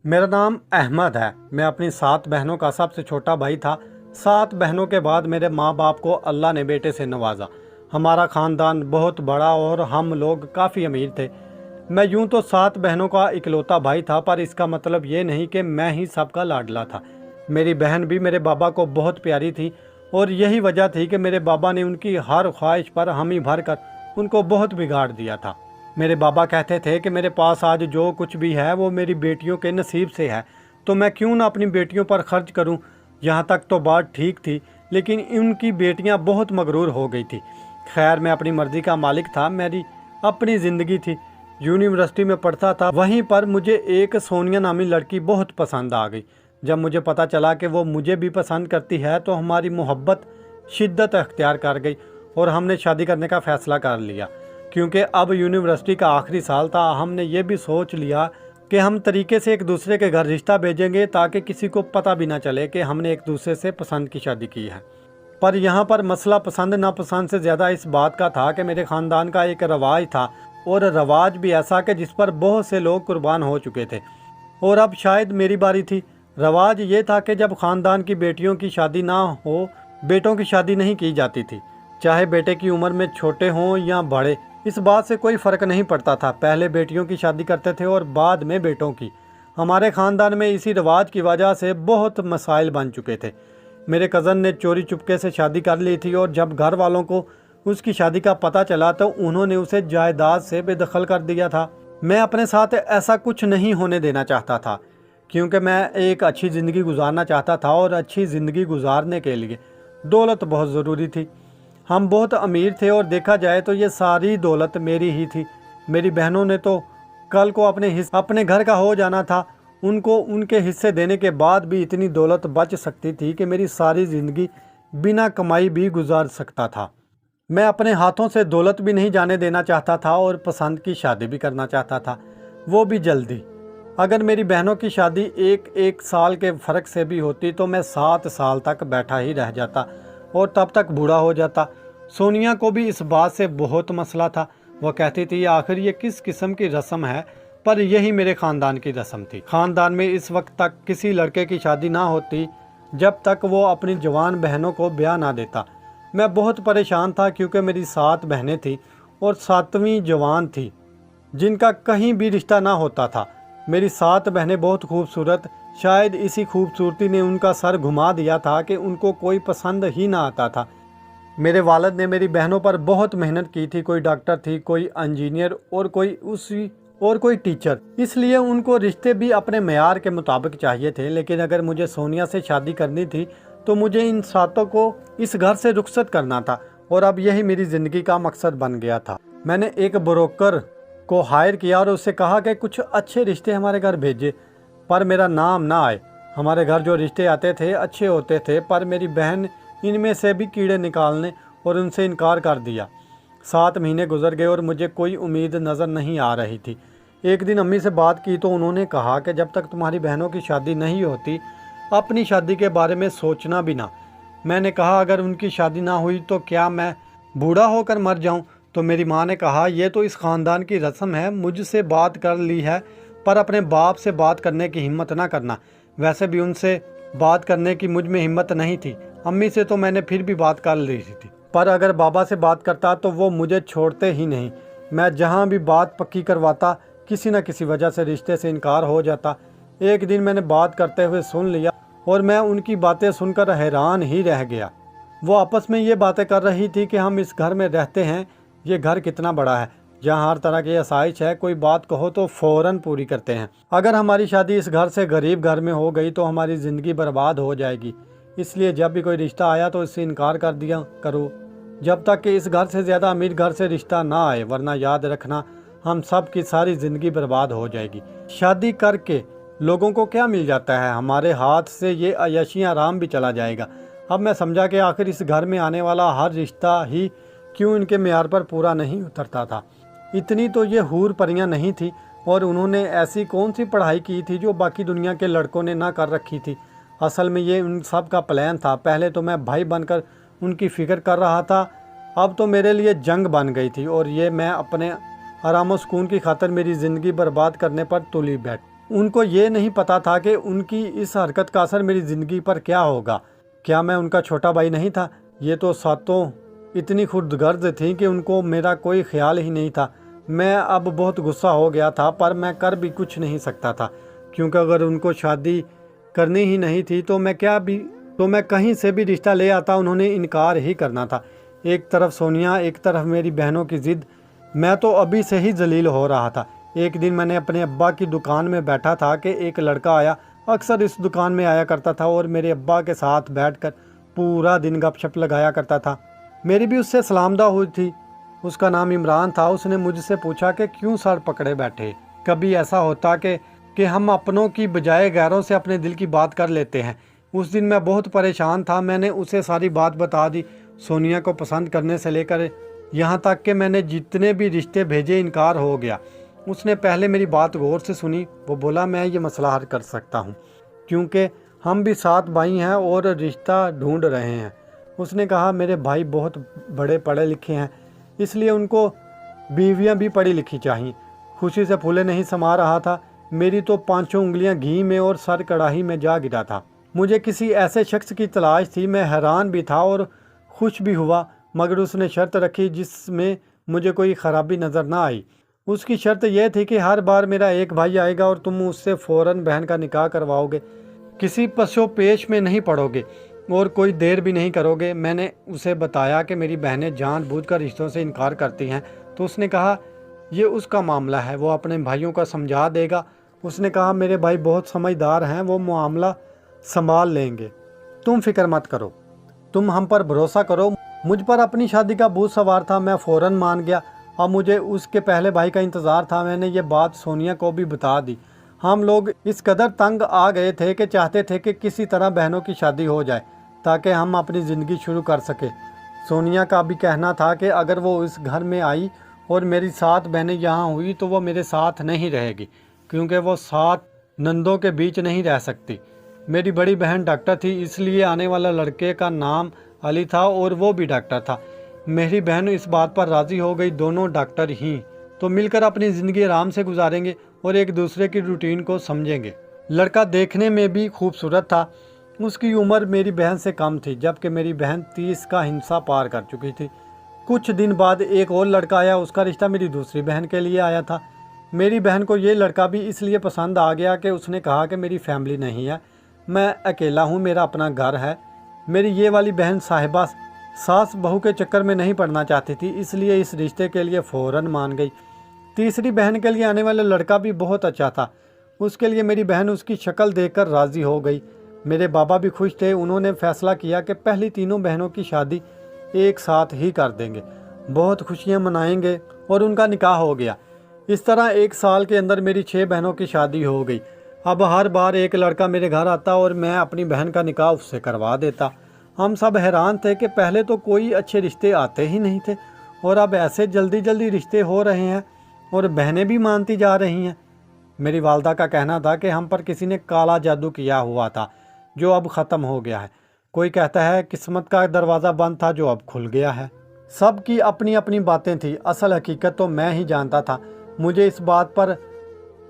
मेरा नाम अहमद है। मैं अपनी 7 बहनों का सबसे छोटा भाई था। 7 बहनों के बाद मेरे माँ बाप को अल्लाह ने बेटे से नवाजा। हमारा ख़ानदान बहुत बड़ा और हम लोग काफ़ी अमीर थे। मैं यूं तो 7 बहनों का इकलौता भाई था, पर इसका मतलब ये नहीं कि मैं ही सबका लाडला था। मेरी बहन भी मेरे बाबा को बहुत प्यारी थी और यही वजह थी कि मेरे बाबा ने उनकी हर ख्वाहिश पर हामी भर कर उनको बहुत बिगाड़ दिया था। मेरे बाबा कहते थे कि मेरे पास आज जो कुछ भी है वो मेरी बेटियों के नसीब से है, तो मैं क्यों ना अपनी बेटियों पर खर्च करूं। यहाँ तक तो बात ठीक थी, लेकिन उनकी बेटियां बहुत मगरूर हो गई थी। खैर, मैं अपनी मर्जी का मालिक था, मेरी अपनी ज़िंदगी थी। यूनिवर्सिटी में पढ़ता था, वहीं पर मुझे एक सोनिया नामी लड़की बहुत पसंद आ गई। जब मुझे पता चला कि वो मुझे भी पसंद करती है तो हमारी मोहब्बत शिद्दत अख्तियार कर गई और हमने शादी करने का फ़ैसला कर लिया। क्योंकि अब यूनिवर्सिटी का आखिरी साल था, हमने ये भी सोच लिया कि हम तरीके से एक दूसरे के घर रिश्ता भेजेंगे ताकि किसी को पता भी ना चले कि हमने एक दूसरे से पसंद की शादी की है। पर यहाँ पर मसला पसंद नापसंद से ज़्यादा इस बात का था कि मेरे ख़ानदान का एक रवाज था, और रवाज भी ऐसा कि जिस पर बहुत से लोग कुर्बान हो चुके थे और अब शायद मेरी बारी थी। रवाज ये था कि जब ख़ानदान की बेटियों की शादी ना हो, बेटों की शादी नहीं की जाती थी। चाहे बेटे की उम्र में छोटे हों या बड़े, इस बात से कोई फ़र्क नहीं पड़ता था। पहले बेटियों की शादी करते थे और बाद में बेटों की। हमारे ख़ानदान में इसी रिवाज की वजह से बहुत मसाइल बन चुके थे। मेरे कज़न ने चोरी चुपके से शादी कर ली थी और जब घर वालों को उसकी शादी का पता चला तो उन्होंने उसे जायदाद से बेदखल कर दिया था। मैं अपने साथ ऐसा कुछ नहीं होने देना चाहता था, क्योंकि मैं एक अच्छी ज़िंदगी गुजारना चाहता था और अच्छी ज़िंदगी गुजारने के लिए दौलत बहुत ज़रूरी थी। हम बहुत अमीर थे और देखा जाए तो ये सारी दौलत मेरी ही थी। मेरी बहनों ने तो कल को अपने घर का हो जाना था। उनको उनके हिस्से देने के बाद भी इतनी दौलत बच सकती थी कि मेरी सारी ज़िंदगी बिना कमाई भी गुजार सकता था। मैं अपने हाथों से दौलत भी नहीं जाने देना चाहता था और पसंद की शादी भी करना चाहता था, वो भी जल्दी। अगर मेरी बहनों की शादी एक साल के फ़र्क से भी होती तो मैं 7 साल तक बैठा ही रह जाता और तब तक बूढ़ा हो जाता। सोनिया को भी इस बात से बहुत मसला था। वह कहती थी आखिर ये किस किस्म की रस्म है, पर यही मेरे ख़ानदान की रस्म थी। ख़ानदान में इस वक्त तक किसी लड़के की शादी ना होती जब तक वो अपनी जवान बहनों को ब्याह ना देता। मैं बहुत परेशान था क्योंकि मेरी 7 बहनें थीं और 7वीं जवान थी जिनका कहीं भी रिश्ता ना होता था। मेरी 7 बहनें बहुत खूबसूरत, शायद इसी खूबसूरती ने उनका सर घुमा दिया था कि उनको कोई पसंद ही ना आता था। मेरे वालिद ने मेरी बहनों पर बहुत मेहनत की थी। कोई डॉक्टर थी, कोई इंजीनियर और कोई टीचर। इसलिए उनको रिश्ते भी अपने मेयार के मुताबिक चाहिए थे। लेकिन अगर मुझे सोनिया से शादी करनी थी तो मुझे इन 7 को इस घर से रुखसत करना था और अब यही मेरी ज़िंदगी का मकसद बन गया था। मैंने एक ब्रोकर को हायर किया और उससे कहा कि कुछ अच्छे रिश्ते हमारे घर भेजे, पर मेरा नाम ना आए। हमारे घर जो रिश्ते आते थे अच्छे होते थे, पर मेरी बहन इनमें से भी कीड़े निकालने और उनसे इनकार कर दिया। 7 महीने गुजर गए और मुझे कोई उम्मीद नज़र नहीं आ रही थी। एक दिन अम्मी से बात की तो उन्होंने कहा कि जब तक तुम्हारी बहनों की शादी नहीं होती अपनी शादी के बारे में सोचना भी ना। मैंने कहा अगर उनकी शादी ना हुई तो क्या मैं बूढ़ा होकर मर जाऊं? तो मेरी माँ ने कहा यह तो इस ख़ानदान की रस्म है, मुझसे बात कर ली है, पर अपने बाप से बात करने की हिम्मत ना करना। वैसे भी उनसे बात करने की मुझ में हिम्मत नहीं थी। अम्मी से तो मैंने फिर भी बात कर ली थी, पर अगर बाबा से बात करता तो वो मुझे छोड़ते ही नहीं। मैं जहाँ भी बात पक्की करवाता किसी न किसी वजह से रिश्ते से इनकार हो जाता। एक दिन मैंने बात करते हुए सुन लिया और मैं उनकी बातें सुनकर हैरान ही रह गया। वो आपस में ये बातें कर रही थी कि हम इस घर में रहते हैं, ये घर कितना बड़ा है, जहाँ हर तरह की आसाइश है, कोई बात कहो तो फ़ौरन पूरी करते हैं। अगर हमारी शादी इस घर से गरीब घर में हो गई तो हमारी ज़िंदगी बर्बाद हो जाएगी। इसलिए जब भी कोई रिश्ता आया तो इससे इनकार कर दिया करो, जब तक कि इस घर से ज़्यादा अमीर घर से रिश्ता ना आए, वरना याद रखना हम सब की सारी ज़िंदगी बर्बाद हो जाएगी। शादी करके लोगों को क्या मिल जाता है, हमारे हाथ से ये अय्याशी आराम भी चला जाएगा। अब मैं समझा कि आखिर इस घर में आने वाला हर रिश्ता ही क्यों इनके मेयार पर पूरा नहीं उतरता था। इतनी तो ये हूर परियां नहीं थी, और उन्होंने ऐसी कौन सी पढ़ाई की थी जो बाकी दुनिया के लड़कों ने ना कर रखी थी। असल में ये उन सब का प्लान था। पहले तो मैं भाई बनकर उनकी फ़िक्र कर रहा था, अब तो मेरे लिए जंग बन गई थी और ये मैं अपने आराम सुकून की खातिर मेरी ज़िंदगी बर्बाद करने पर तुली उनको ये नहीं पता था कि उनकी इस हरकत का असर मेरी ज़िंदगी पर क्या होगा। क्या मैं उनका छोटा भाई नहीं था? ये तो सातों इतनी खुदगर्ज थी कि उनको मेरा कोई ख्याल ही नहीं था। मैं अब बहुत गुस्सा हो गया था, पर मैं कर भी कुछ नहीं सकता था, क्योंकि अगर उनको शादी करनी ही नहीं थी तो मैं कहीं से भी रिश्ता ले आता, उन्होंने इनकार ही करना था। एक तरफ सोनिया, एक तरफ मेरी बहनों की ज़िद। मैं तो अभी से ही जलील हो रहा था। एक दिन मैंने अपने अब्बा की दुकान में बैठा था कि एक लड़का आया। अक्सर इस दुकान में आया करता था और मेरे अब्बा के साथ बैठकर पूरा दिन गपशप लगाया करता था। मेरी भी उससे सलामदा हुई थी। उसका नाम इमरान था। उसने मुझसे पूछा कि क्यों सर पकड़े बैठे। कभी ऐसा होता कि हम अपनों की बजाय गैरों से अपने दिल की बात कर लेते हैं। उस दिन मैं बहुत परेशान था। मैंने उसे सारी बात बता दी, सोनिया को पसंद करने से लेकर यहाँ तक कि मैंने जितने भी रिश्ते भेजे इनकार हो गया। उसने पहले मेरी बात गौर से सुनी। वो बोला, मैं ये मसला हल कर सकता हूँ, क्योंकि हम भी 7 भाई हैं और रिश्ता ढूंढ रहे हैं। उसने कहा, मेरे भाई बहुत बड़े पढ़े लिखे हैं, इसलिए उनको बीवियाँ भी पढ़ी लिखी चाहिए। खुशी से फूले नहीं समा रहा था। मेरी तो 5 उंगलियां घी में और सर कढ़ाई में जा गिरा था। मुझे किसी ऐसे शख्स की तलाश थी। मैं हैरान भी था और खुश भी हुआ, मगर उसने शर्त रखी जिसमें मुझे कोई ख़राबी नज़र ना आई। उसकी शर्त यह थी कि हर बार मेरा एक भाई आएगा और तुम उससे फ़ौरन बहन का निकाह करवाओगे, किसी पसोपेश में नहीं पड़ोगे और कोई देर भी नहीं करोगे। मैंने उसे बताया कि मेरी बहनें जानबूझकर रिश्तों से इनकार करती हैं, तो उसने कहा, ये उसका मामला है, वो अपने भाइयों का समझा देगा। उसने कहा, मेरे भाई बहुत समझदार हैं, वो मामला संभाल लेंगे, तुम फिक्र मत करो, तुम हम पर भरोसा करो। मुझ पर अपनी शादी का भूत सवार था। मैं फ़ौरन मान गया। अब मुझे उसके पहले भाई का इंतज़ार था। मैंने ये बात सोनिया को भी बता दी। हम लोग इस कदर तंग आ गए थे कि चाहते थे कि किसी तरह बहनों की शादी हो जाए ताकि हम अपनी ज़िंदगी शुरू कर सके। सोनिया का भी कहना था कि अगर वो इस घर में आई और मेरी 7 बहनें यहाँ हुई तो वो मेरे साथ नहीं रहेगी, क्योंकि वो 7 नंदों के बीच नहीं रह सकती। मेरी बड़ी बहन डॉक्टर थी, इसलिए आने वाला लड़के का नाम अली था और वो भी डॉक्टर था। मेरी बहन इस बात पर राज़ी हो गई। दोनों डॉक्टर ही तो मिलकर अपनी ज़िंदगी आराम से गुजारेंगे और एक दूसरे की रूटीन को समझेंगे। लड़का देखने में भी खूबसूरत था। उसकी उम्र मेरी बहन से कम थी, जबकि मेरी बहन 30 का हिंसा पार कर चुकी थी। कुछ दिन बाद एक और लड़का आया। उसका रिश्ता मेरी दूसरी बहन के लिए आया था। मेरी बहन को ये लड़का भी इसलिए पसंद आ गया कि उसने कहा कि मेरी फैमिली नहीं है, मैं अकेला हूँ, मेरा अपना घर है। मेरी ये वाली बहन साहिबा सास बहू के चक्कर में नहीं पड़ना चाहती थी, इसलिए इस रिश्ते के लिए फ़ौरन मान गई। तीसरी बहन के लिए आने वाला लड़का भी बहुत अच्छा था। उसके लिए मेरी बहन उसकी शक्ल देखकर राज़ी हो गई। मेरे बाबा भी खुश थे। उन्होंने फैसला किया कि पहली तीनों बहनों की शादी एक साथ ही कर देंगे, बहुत खुशियां मनाएंगे और उनका निकाह हो गया। इस तरह 1 साल के अंदर मेरी 6 बहनों की शादी हो गई। अब हर बार एक लड़का मेरे घर आता और मैं अपनी बहन का निकाह उससे करवा देता। हम सब हैरान थे कि पहले तो कोई अच्छे रिश्ते आते ही नहीं थे और अब ऐसे जल्दी जल्दी रिश्ते हो रहे हैं और बहनें भी मानती जा रही हैं। मेरी वालदा का कहना था कि हम पर किसी ने काला जादू किया हुआ था जो अब ख़त्म हो गया है। कोई कहता है किस्मत का दरवाज़ा बंद था जो अब खुल गया है। सब की अपनी अपनी बातें थी, असल हकीकत तो मैं ही जानता था। मुझे इस बात पर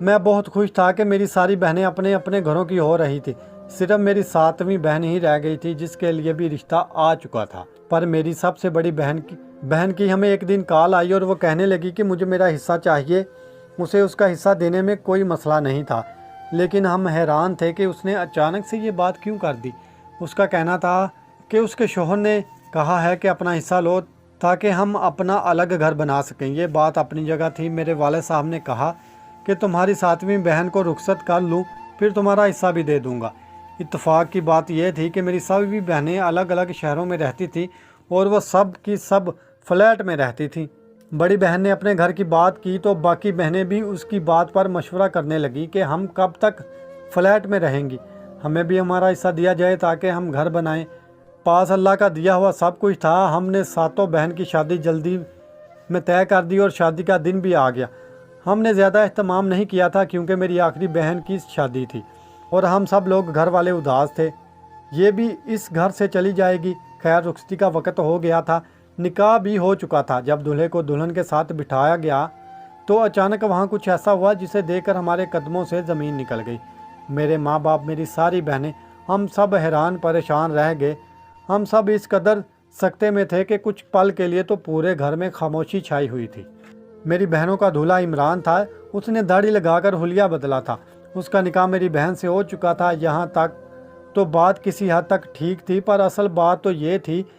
मैं बहुत खुश था कि मेरी सारी बहनें अपने अपने घरों की हो रही थी। सिर्फ मेरी 7वीं बहन ही रह गई थी जिसके लिए भी रिश्ता आ चुका था। पर मेरी सबसे बड़ी बहन की हमें एक दिन कॉल आई और वो कहने लगी कि मुझे मेरा हिस्सा चाहिए। उसे उसका हिस्सा देने में कोई मसला नहीं था, लेकिन हम हैरान थे कि उसने अचानक से ये बात क्यों कर दी। उसका कहना था कि उसके शौहर ने कहा है कि अपना हिस्सा लो ताकि हम अपना अलग घर बना सकें। ये बात अपनी जगह थी। मेरे वाले साहब ने कहा कि तुम्हारी 7वीं बहन को रुखसत कर लूँ, फिर तुम्हारा हिस्सा भी दे दूँगा। इत्तेफाक की बात यह थी कि मेरी सभी बहनें अलग अलग शहरों में रहती थी और वह सब की सब फ्लैट में रहती थी। बड़ी बहन ने अपने घर की बात की तो बाकी बहनें भी उसकी बात पर मशवरा करने लगी कि हम कब तक फ्लैट में रहेंगी, हमें भी हमारा हिस्सा दिया जाए ताकि हम घर बनाएं। पास अल्लाह का दिया हुआ सब कुछ था। हमने 7 बहन की शादी जल्दी में तय कर दी और शादी का दिन भी आ गया। हमने ज़्यादा एहतमाम नहीं किया था क्योंकि मेरी आखिरी बहन की शादी थी और हम सब लोग घर वाले उदास थे। ये भी इस घर से चली जाएगी। खैर, रुखसती का वक्त हो गया था, निकाह भी हो चुका था। जब दूल्हे को दुल्हन के साथ बिठाया गया तो अचानक वहाँ कुछ ऐसा हुआ जिसे देखकर हमारे कदमों से ज़मीन निकल गई। मेरे माँ बाप, मेरी सारी बहनें, हम सब हैरान परेशान रह गए। हम सब इस कदर सकते में थे कि कुछ पल के लिए तो पूरे घर में खामोशी छाई हुई थी। मेरी बहनों का दूल्हा इमरान था। उसने दाढ़ी लगाकर हुलिया बदला था। उसका निकाह मेरी बहन से हो चुका था। यहाँ तक तो बात किसी हद तक ठीक थी, पर असल बात तो ये थी